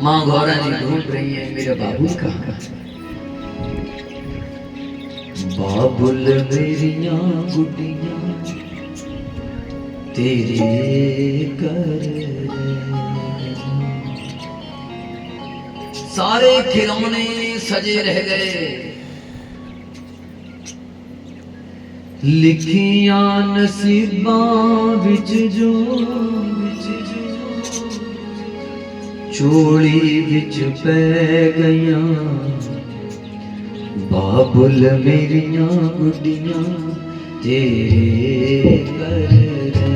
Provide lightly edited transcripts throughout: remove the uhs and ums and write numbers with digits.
माँ गौरा जी ढूंढ रही है मेरा बाबुल कहाँ। बाबुल मेरिया गुडिया तेरे कर सारे खिलौने सजे रह गए, लिखिया नसीबां विच जो चोली विच पै गईया। बाबुल मेरिया गुडिया तेरे कर रह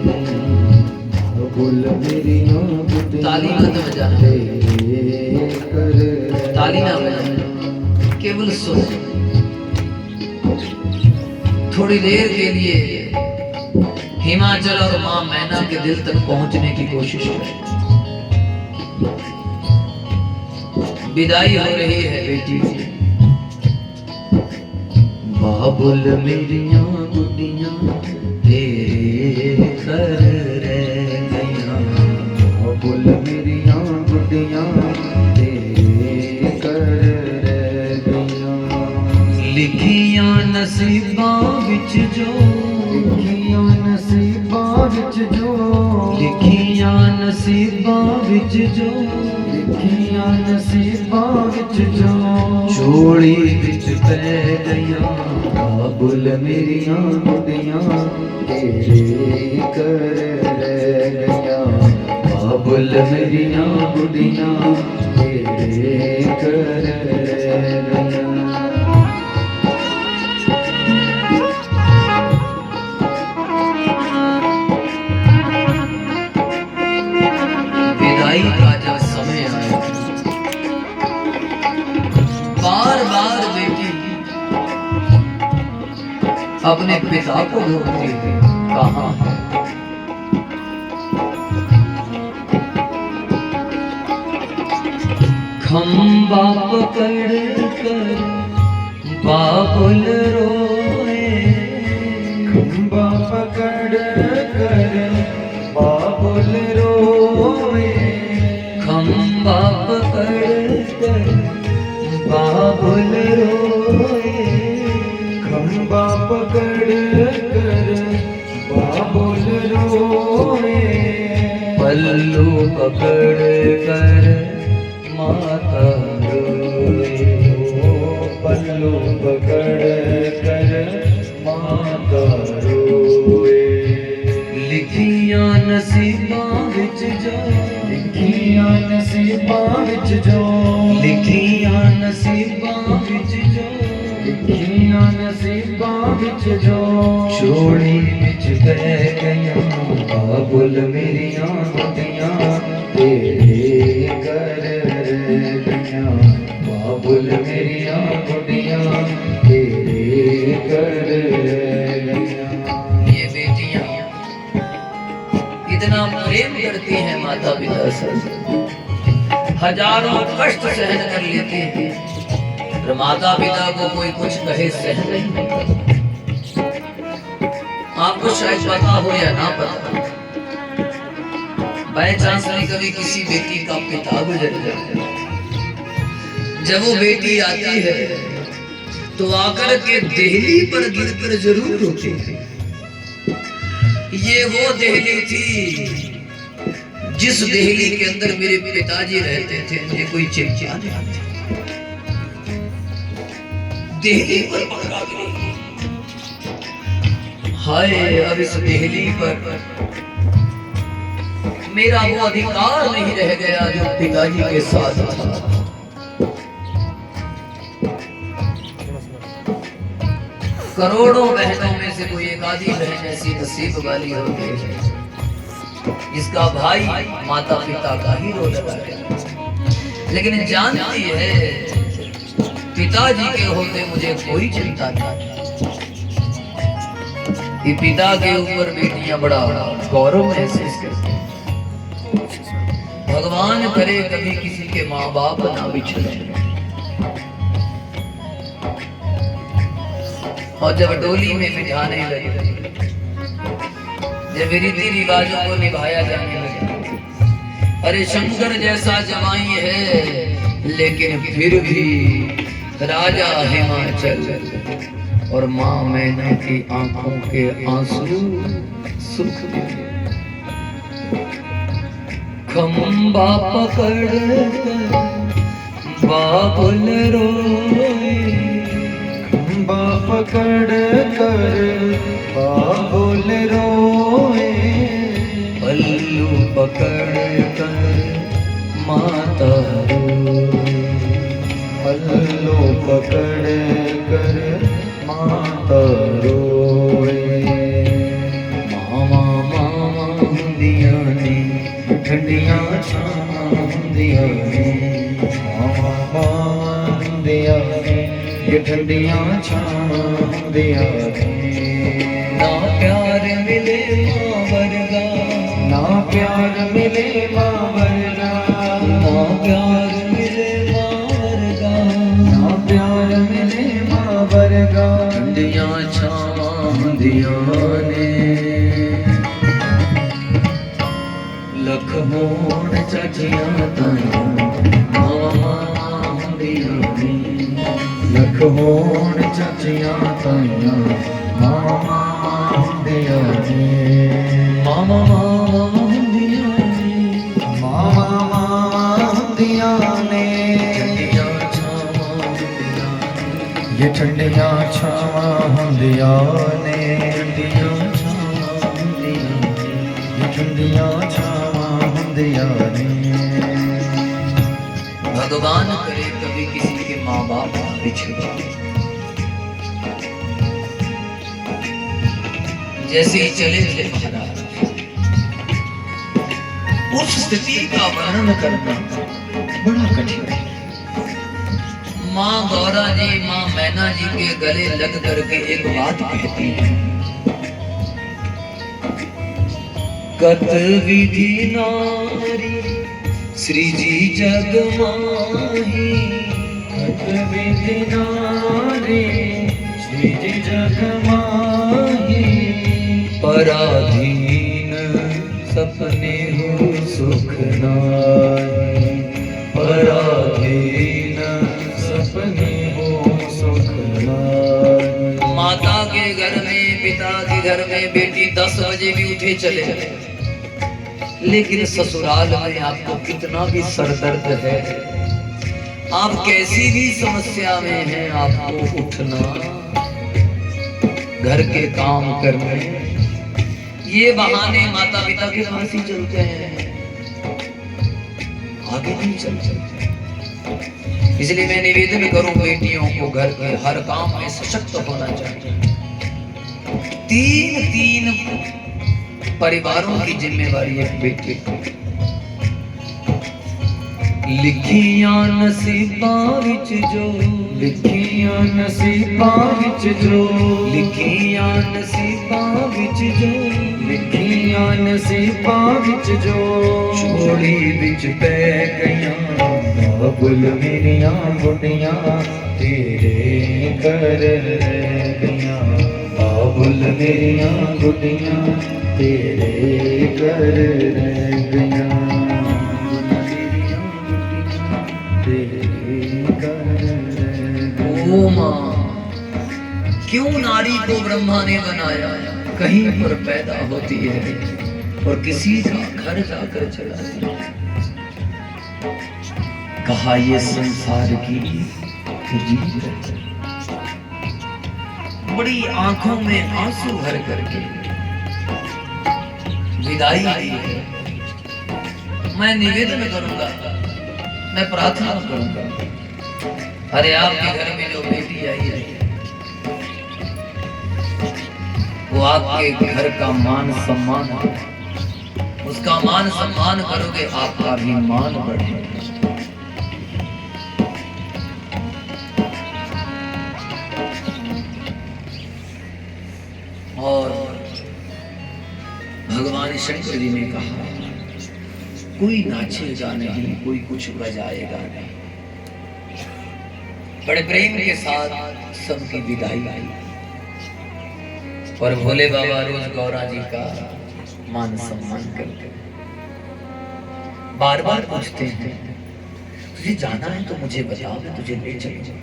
गईया। बाबुल मेरिया गुडिया ताली मत बजाना, ताली ना बजाना, केवल सुन। थोड़ी देर के लिए हिमाचल और मां मैना के दिल तक पहुंचने की कोशिश करें। विदाई हो रही है बेटी की। बाबुल मेरिया गुडिया तेरे कर रह गईया। बाबुल मेरिया गुडिया तेरे कर रह गईया। लिखिया नसीबां विच जो, लिखिया नसीबां विच जो, लिखिया नसीबां विच जो, लिखिया नसीबां विच जो चोली विच पै गईया। बाबुल मेरिया गुडिया तेरे कर रह गईया। बाबुल मेरिया गुडिया तेरे कर रह गईया। विदाई का जब समय आया, बार बार बेटी अपने पिता को ढूंढती है, कहाँ है। खंबा पकड़ कर बाबुल रोए। खंबा पकड़ कर बाबुल रोए। खंबा पकड़ कर बाबुल रोए। खंबा पकड़ कर बाबुल रोए। पल्लू पकड़ कर माता रोए। पल्लू पकड़ कर माता रोए। लिखिया नसीबां विच जो, लिखिया नसीबां विच जो, लिखिया नसीबां विच जो, लिखिया नसीबां विच जो चोली विच पै गईया। बाबुल मेरिया गुडिया तेरे कर रह गईया। बाबुल मेरिया गुडिया तेरे कर रह गईया। ये बेटियां इतना प्रेम करती हैं माता पिता से, हजारों कष्ट सहन कर लेती हैं, पर माता पिता को कोई कुछ कहे सहन नहीं करता। आपको शायद पता हो या ना पता, बाय चांस में कभी किसी बेटी का पिता गुजर जाए, जब वो बेटी आती है तो आकर के देहली पर गिरकर जरूर रोती है। ये वो देहली थी जिस देहली के अंदर मेरे पिताजी रहते थे, मुझे कोई चिंता नहीं। देहली पर पकड़ा गया। हाय, अब इस देहली पर मेरा वो अधिकार नहीं रह गया जो पिताजी के साथ था। करोड़ों बहनों में से कोई एक आधी बहन ऐसी नसीब वाली होगी इसका भाई माता पिता का ही रोल लगाएगा, लेकिन जानती है पिताजी के होते मुझे कोई चिंता नहीं। कि पिता के ऊपर बेटियां बड़ा गौरव महसूस करती हैं। भगवान करे कभी किसी के माँ बाप ना बिछड़े। और जब डोली में बिठाने लगे, जब रीति रिवाजों को निभाया जाने लगा अरे शंकर जैसा जवाई है लेकिन फिर भी राजा हिमाचल और माँ मैना की आंखों के आंसू सुख दिए। खंबा पकड़ बाबुल रोए, खंबा पकड़ कर बाबुल रोए, पल्लू पकड़ कर माता रोए, पल्लू पकड़ कर माता रोए। मामा मामा दिया ने ठंडियां छां दिया ने, मामा मान दिया ने ये ठंडियां छां दिया ने। ना प्यार मिले माँ वर्गा, ना प्यार मिले माँ वर्गा, ना प्यार मिले माँ वर्गा, ना प्यार मिले माँ वर्गा। ठंडियां छां दिया ने। लख मोड़ चाचियां ताइयां मामा दिया ने, लख होण चाचियां ताइयां मामा दिया ने। मामा मामा दिया ने, मामा दिया ने ठंडियां छावां दिया ने, ये ठंडियां छावां दिया ने। ठंडियां छावां दिया ने। ये ठंडियां छावां दिया ने। भगवान करे कभी किसी के माँ बाप बिछड़ जाए, जैसे ही चले थे महाराज, उस स्थिति का वर्णन करना बड़ा कठिन है। माँ गौरा जी माँ मैना जी के गले लग करके एक बात कहती है, कत विधि नारी श्री जी जग माही, कत विधि नारी श्री जी जग माही, पराधीन सपने हो सुख नाई, पराधीन सपने हो सुख नाई। माता के घर में पिता के घर में बेटी 10 बजे भी उठे चले गए, लेकिन ससुराल में आपको कितना भी सरदर्द है, आप कैसी भी समस्या में हैं, आपको उठना, घर के काम करने, ये बहाने माता पिता के पास ही चलते हैं, आगे नहीं चल सकते। इसलिए मैं निवेदन करूं बेटियों को घर के हर काम में सशक्त होना चाहिए। तीन परिवारों की जिम्मेवारी एक बेटी को। लिखियां नसीबां विच जो, लिखियां नसीबां विच जो, लिखियां नसीबां विच जो, लिखियां नसीबां विच जो, छोड़ी विच पै गईयां, बाबुल मेरियां गुड्डियां तेरे कर रह गईयां, बाबुल मेरियां गुड्डियां तेरे कर रह गईयां, तेरे कर रह। ओ माँ, क्यों नारी को ब्रह्मा ने बनाया, कहीं पर पैदा होती है और किसी का घर जाकर चलाती है। कहा ये संसार की रीत है। बड़ी आंखों में आंसू भर करके विदाई दी है। मैं निवेदन करूंगा, मैं प्रार्थना करूंगा, अरे आपके घर में जो बेटी आई है वो आपके घर का मान सम्मान, उसका मान सम्मान करोगे आपका भी मान बढ़ेगा। और भगवान शंकर जी ने कहा कोई नाचेगा नहीं, कोई कुछ बजाएगा नहीं। बड़े प्रेम के साथ सबकी विदाई आई और भोले बाबा रोज गौरा जी का मान सम्मान करते। बार बार पूछते हैं तुझे जाना है तो मुझे बताओ, मैं तुझे ले चलूंगा।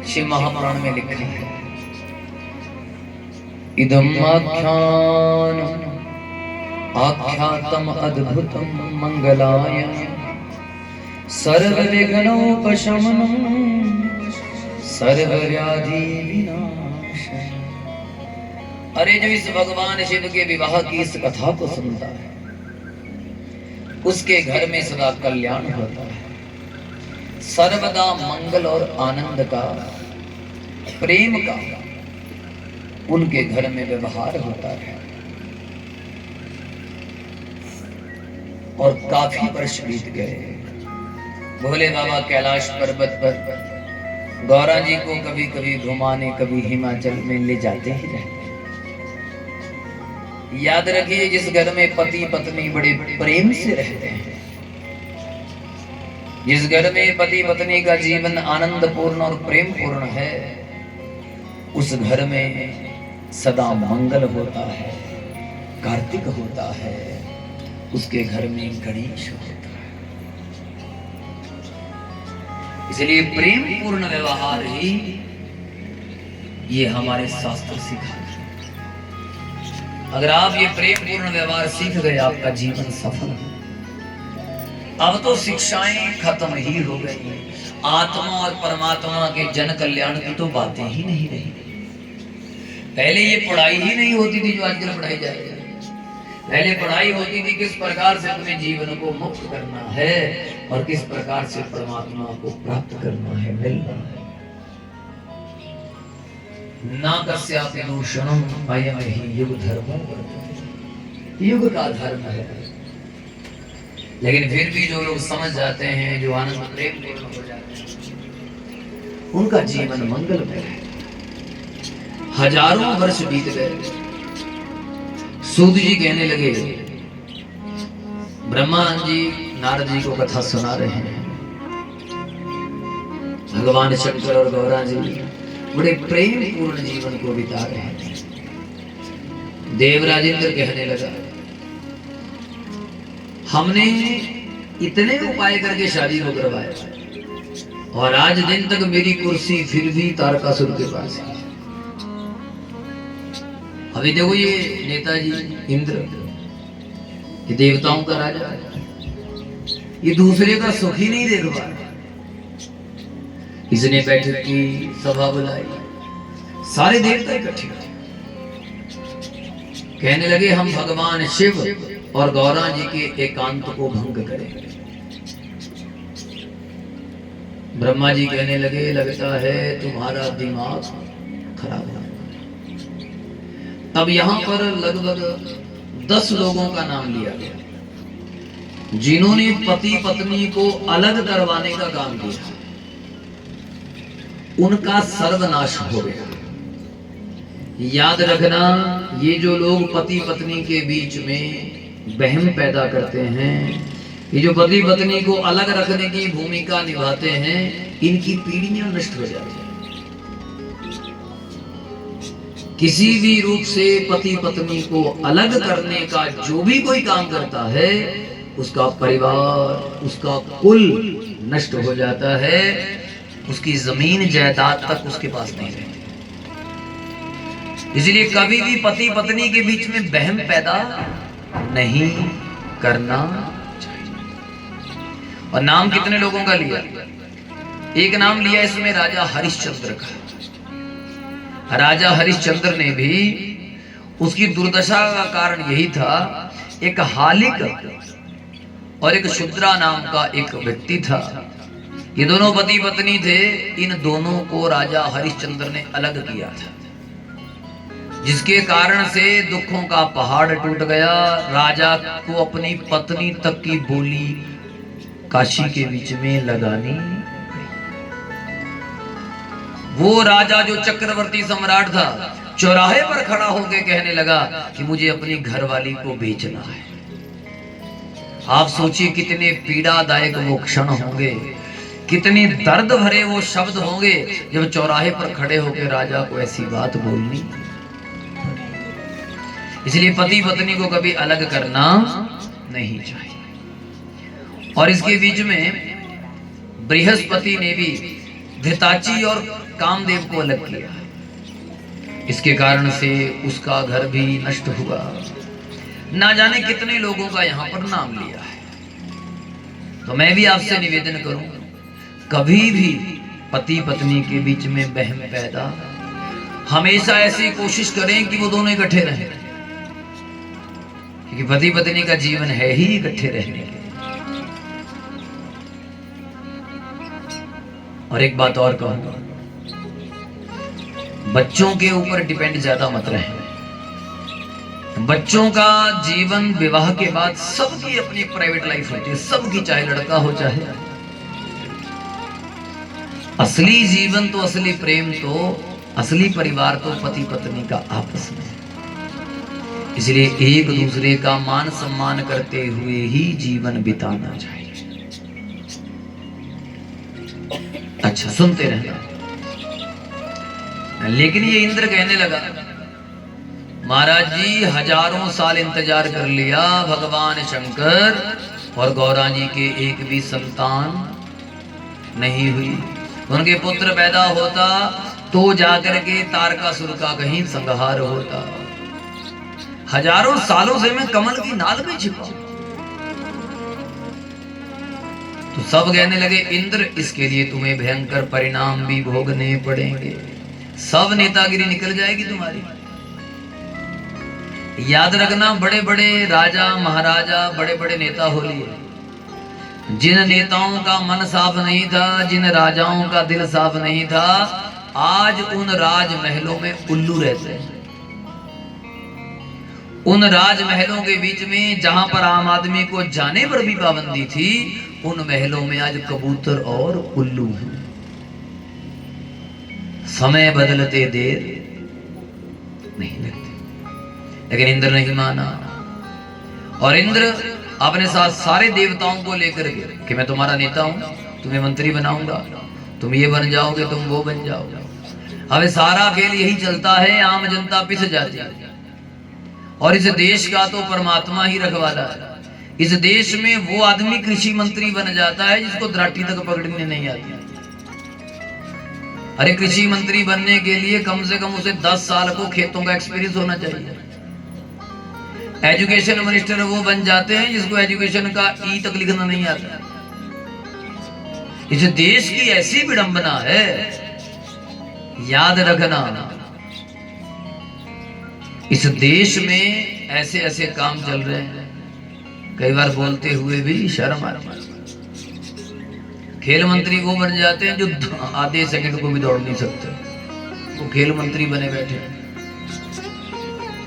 शिव महापुराण में लिखा है इदम आख्यान आख्यातम अद्भुतम मंगलाय सर्वविघ्नोपशमनम सर्वव्याधि विनाशय। अरे जो इस भगवान शिव के विवाह की इस कथा को सुनता है उसके घर में सदा कल्याण होता है, सर्वदा मंगल और आनंद का, प्रेम का उनके घर में व्यवहार होता है। और काफी वर्ष बीत गए। भोले बाबा कैलाश पर्वत पर गौरा जी को कभी कभी घुमाने, कभी हिमाचल में ले जाते ही रहते। याद रखिए जिस घर में पति पत्नी बड़े प्रेम से रहते हैं, जिस घर में पति पत्नी का जीवन आनंद पूर्ण और प्रेम पूर्ण है, उस घर में सदा मंगल होता है, कार्तिक होता है, उसके घर में गणेश होता है। इसलिए प्रेम पूर्ण व्यवहार ही ये हमारे शास्त्र सिखाते हैं। अगर आप ये प्रेम पूर्ण व्यवहार सीख गए, आपका जीवन सफल है। अब तो शिक्षाएं खत्म ही हो गई, आत्मा और परमात्मा के जन कल्याण की तो बातें ही नहीं रही। पहले ये पढ़ाई ही नहीं होती थी जो आजकल पढ़ाई जा रही है। पहले पढ़ाई होती थी किस प्रकार से अपने जीवन को मुक्त करना है और किस प्रकार से परमात्मा को प्राप्त करना है, मिलना है। ना कस्यापि दूषणम अयम ही युग धर्मो वर्तते। युग का धर्म है। लेकिन फिर भी जो लोग समझ जाते हैं, जो आनंद प्रेम पूर्ण हो जाते हैं, उनका जीवन मंगलमय है। हजारों वर्ष बीत गए। सूत जी कहने लगे, ब्रह्मा जी नारद जी को कथा सुना रहे हैं। भगवान शंकर और गौरा जी बड़े प्रेम पूर्ण जीवन को बिता रहे हैं। देवराजेंद्र कहने लगा, हमने इतने उपाय करके शादी को करवाया और आज दिन तक मेरी कुर्सी फिर भी तारकासुर के पास है। अभी देखो ये नेताजी इंद्र, ये देवताओं का राजा है, ये दूसरे का सुख ही नहीं देख पा रहा। इसने बैठक की, सभा बुलाई, सारे देवता इकट्ठे हुए। कहने लगे हम भगवान शिव और गौरा जी के एकांत को भंग करेंगे। ब्रह्मा जी कहने लगे, लगता है तुम्हारा दिमाग खराब है। तब यहां पर लगभग 10 लोगों का नाम लिया गया जिन्होंने पति पत्नी को अलग करवाने का काम किया। उनका सर्वनाश हो गया। याद रखना, ये जो लोग पति पत्नी के बीच में वहम पैदा करते हैं, ये जो पति पत्नी को अलग रखने की भूमिका निभाते हैं, इनकी पीढ़ियां नष्ट हो जाती हैं। किसी भी रूप से पति पत्नी को अलग करने का जो भी कोई काम करता है, उसका परिवार, उसका कुल नष्ट हो जाता है। उसकी जमीन जायदाद तक उसके पास नहीं रहती। इसलिए कभी भी पति पत्नी के बीच में वहम पैदा नहीं करना चाहिए। और नाम कितने लोगों का लिया? एक नाम लिया इसमें राजा हरिश्चंद्र का। राजा हरिश्चंद्र ने भी, उसकी दुर्दशा का कारण यही था, एक हालिक और एक शुद्रा नाम का एक व्यक्ति था। ये दोनों पति पत्नी थे। इन दोनों को राजा हरिश्चंद्र ने अलग किया था, जिसके कारण से दुखों का पहाड़ टूट गया। राजा को अपनी पत्नी तक की बोली काशी के बीच में लगानी। वो राजा जो चक्रवर्ती सम्राट था, चौराहे पर खड़ा होकर कहने लगा कि मुझे अपनी घरवाली को बेचना है। आप सोचिए कितने पीड़ादायक वो क्षण होंगे, कितनी दर्द भरे वो शब्द होंगे जब चौराहे पर खड़े होकर राजा को ऐसी बात बोलनी। इसलिए पति पत्नी को कभी अलग करना नहीं चाहिए। और इसके बीच में बृहस्पति ने भी घृताची और कामदेव को अलग किया। इसके कारण से उसका घर भी नष्ट हुआ। ना जाने कितने लोगों का यहाँ पर नाम लिया है। तो मैं भी आपसे निवेदन करूं, कभी भी पति पत्नी के बीच में वहम पैदा, हमेशा ऐसी कोशिश करें कि वो दोनों इकट्ठे रहें, क्योंकि पति पत्नी का जीवन है ही इकट्ठे रहने के। और एक बात और कहूंगा, बच्चों के ऊपर डिपेंड ज्यादा मत रहें। बच्चों का जीवन विवाह के बाद सबकी अपनी प्राइवेट लाइफ होती है, सबकी, चाहे लड़का हो चाहे। असली जीवन तो, असली प्रेम तो, असली परिवार तो पति पत्नी का आपस में। इसलिए एक दूसरे का मान सम्मान करते हुए ही जीवन बिताना चाहिए। अच्छा, सुनते रहना। लेकिन ये इंद्र कहने लगा, महाराज जी हजारों साल इंतजार कर लिया, भगवान शंकर और गौरा जी के एक भी संतान नहीं हुई। उनके पुत्र पैदा होता तो जाकर के तारकासुर का कहीं संहार होता। हजारों सालों से मैं कमल की नाल में छिपा। तो सब कहने लगे, इंद्र इसके लिए तुम्हें भयंकर परिणाम भी भोगने पड़ेंगे। सब नेतागिरी निकल जाएगी तुम्हारी। याद रखना, बड़े बड़े राजा महाराजा, बड़े बड़े नेता हो लिए, जिन नेताओं का मन साफ नहीं था, जिन राजाओं का दिल साफ नहीं था, आज उन राजमहलों में उल्लू रहते हैं। उन राजमहलों के बीच में जहां पर आम आदमी को जाने पर भी पाबंदी थी, उन महलों में आज कबूतर और उल्लू हैं। समय बदलते देर नहीं लगती। लेकिन इंद्र नहीं माना, और इंद्र अपने साथ सारे देवताओं को लेकर के कि मैं तुम्हारा नेता हूं, तुम्हें मंत्री बनाऊंगा, तुम ये बन जाओगे, तुम वो बन जाओगे। अब सारा खेल यही चलता है, आम जनता पिस जाती है। और इस देश का तो परमात्मा ही रखवाला है। इस देश में वो आदमी कृषि मंत्री बन जाता है जिसको दराटी तक पकड़ने नहीं आती। अरे कृषि मंत्री बनने के लिए कम से कम उसे 10 साल को खेतों का एक्सपीरियंस होना चाहिए। एजुकेशन मिनिस्टर वो बन जाते हैं जिसको एजुकेशन का ई तक लिखना नहीं आता। इस देश की ऐसी विडंबना है, याद रखना, इस देश में ऐसे ऐसे काम चल रहे हैं, कई बार बोलते हुए भी शर्म आती है। खेल मंत्री वो बन जाते हैं जो आधे सेकंड को भी दौड़ नहीं सकते, वो खेल मंत्री बने बैठे।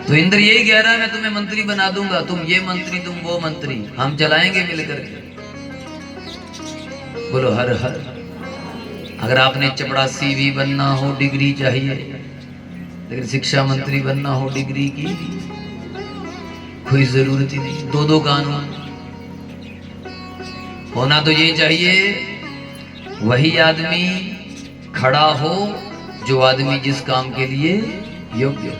तो इंद्र यही कह रहा है, मैं तुम्हें मंत्री बना दूंगा, तुम ये मंत्री, तुम वो मंत्री, हम चलाएंगे मिलकर के। बोलो हर हर। अगर आपने चपड़ासी भी बनना हो, डिग्री चाहिए, लेकिन शिक्षा मंत्री बनना हो, डिग्री की कोई जरूरत ही नहीं। दो कानून होना तो ये चाहिए, वही आदमी खड़ा हो जो आदमी जिस काम के लिए योग्य हो।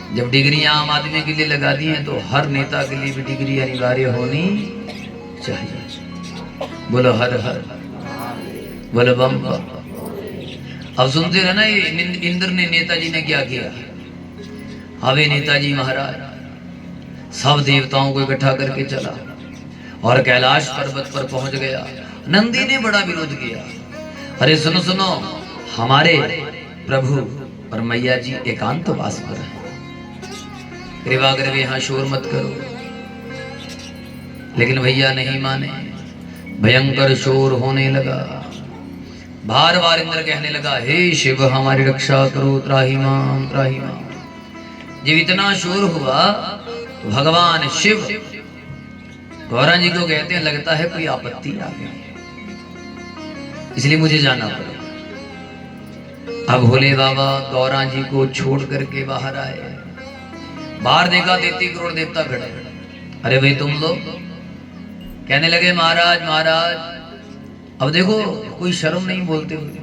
जब डिग्रियां आम आदमी के लिए लगा दी हैं, तो हर नेता के लिए भी डिग्री अनिवार्य होनी चाहिए। बोलो हर हर, बोलो बम बम। अब सुनते रहना, ये इंद्र ने, नेताजी ने क्या किया। हवे नेताजी महाराज सब देवताओं को इकट्ठा करके चला और कैलाश पर्वत पर पहुंच गया। नंदी ने बड़ा विरोध किया। अरे सुनो सुनो, हमारे प्रभु और मैया जी एकांतवास पर है, कृपा करके यहाँ शोर मत करो। लेकिन भैया नहीं माने, भयंकर शोर होने लगा। बार बार इंद्र कहने लगा, हे शिव हमारी रक्षा करो, त्राहि माम त्राहि माम। जब इतना शोर हुआ तो भगवान शिव गौरा जी को कहते हैं, लगता है कोई आपत्ति आ गई, इसलिए मुझे जाना पड़ा। अब भोले बाबा गौरा जी को छोड़ करके बाहर आए। बाहर देखा 33 करोड़ देवता खड़े। अरे भाई तुम लोग, कहने लगे महाराज महाराज, अब देखो कोई शर्म नहीं बोलते हुए,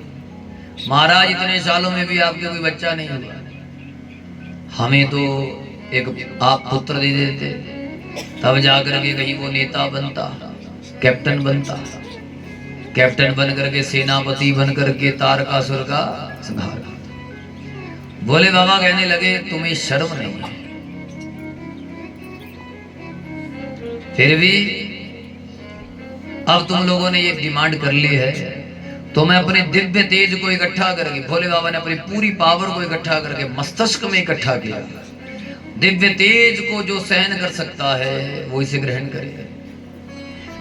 महाराज इतने सालों में भी आपके कोई बच्चा नहीं हुआ, हमें तो एक आप पुत्र दे देते, तब जाकर के कहीं वो नेता बनता, कैप्टन बनता, कैप्टन बन करके सेनापति बन करके तारकासुर का संहार। भोले बाबा कहने लगे तुम्हें शर्म नहीं है? फिर भी अब तुम लोगों ने ये डिमांड कर ली है, तो मैं अपने दिव्य तेज को इकट्ठा करके, भोले बाबा ने अपनी पूरी पावर को इकट्ठा करके मस्तिष्क में इकट्ठा किया। दिव्य तेज को जो सहन कर सकता है वो इसे ग्रहण करे।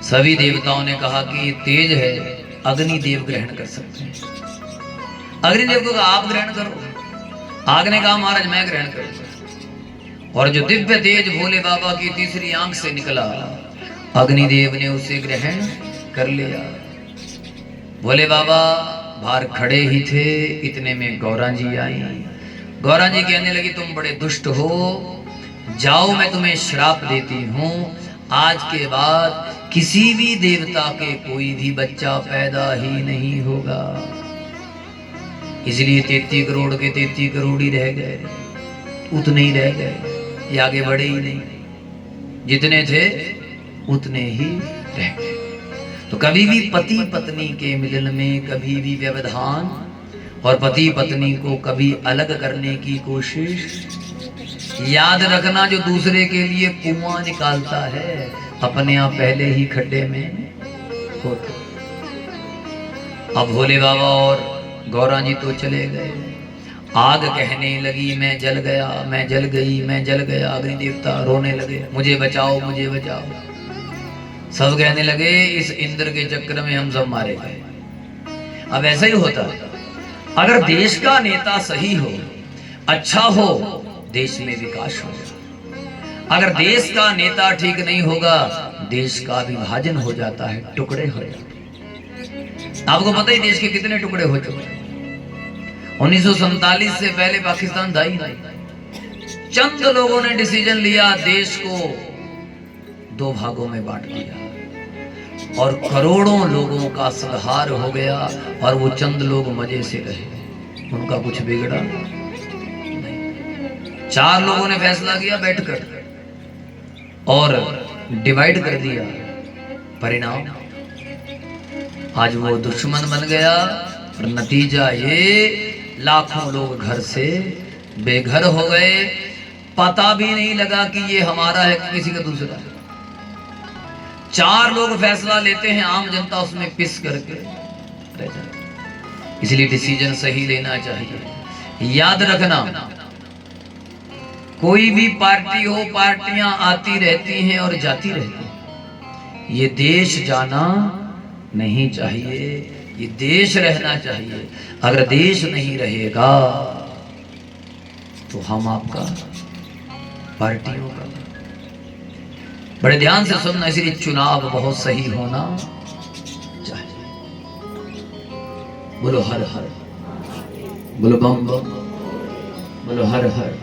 सभी देवताओं ने कहा कि तेज है, अग्निदेव ग्रहण कर सकते हैं। अग्निदेव को कहा आप ग्रहण करो। आग ने कहा महाराज मैं ग्रहण करूंगा। और जो दिव्य तेज भोले बाबा की तीसरी आंख से निकला, अग्निदेव ने उसे ग्रहण कर लिया। भोले बाबा बाहर खड़े ही थे, इतने में गौरा जी आई। गौरा जी कहने लगी तुम बड़े दुष्ट हो, जाओ मैं तुम्हें श्राप देती हूँ, आज के बाद किसी भी देवता के कोई भी बच्चा पैदा ही नहीं होगा। इसलिए 33 करोड़ के 33 करोड़ ही रह गए, उतने ही रह गए, ये आगे बढ़े ही नहीं। जितने थे उतने ही रह गए। तो कभी भी पति पत्नी के मिलन में कभी भी व्यवधान, और पति पत्नी को कभी अलग करने की कोशिश, याद रखना जो दूसरे के लिए कुआं निकालता है अपने आप पहले ही खड्डे में होता। अब भोले बाबा और गौरा जी तो चले गए। आग कहने लगी मैं जल गया, मैं जल गई, मैं जल गया। अग्नि देवता रोने लगे मुझे बचाओ, मुझे बचाओ। सब कहने लगे इस इंद्र के चक्कर में हम सब मारे गए। अब ऐसा ही होता है, अगर देश का नेता सही हो, अच्छा हो, देश में विकास हो। अगर देश का नेता ठीक नहीं होगा, देश का विभाजन हो जाता है, टुकड़े हो जाते हैं। आपको पता ही देश के कितने टुकड़े हो चुके हैं। 1947 से पहले पाकिस्तान था ही नहीं। चंद लोगों ने डिसीजन लिया, देश को 2 भागों में बांट दिया और करोड़ों लोगों का संहार हो गया। और वो चंद लोग मजे से रहे, उनका कुछ बिगड़ा नहीं। 4 लोगों ने फैसला किया बैठकर और डिवाइड कर दिया। परिणाम आज वो दुश्मन बन गया और नतीजा ये लाखों लोग घर से बेघर हो गए। पता भी नहीं लगा कि ये हमारा है कि किसी का दूसरा है। 4 लोग फैसला लेते हैं, आम जनता उसमें पिस करके रह जाए। इसलिए डिसीजन सही लेना चाहिए। याद रखना, कोई भी पार्टी हो, पार्टियां आती रहती हैं और जाती रहती हैं। ये देश जाना नहीं चाहिए, ये देश रहना चाहिए। अगर देश नहीं रहेगा तो हम आपका, पार्टियों का। बड़े ध्यान से सुनना, इसलिए चुनाव बहुत सही होना चाहिए। बोलो हर हर, बोलो बम बम, बोलो हर हर।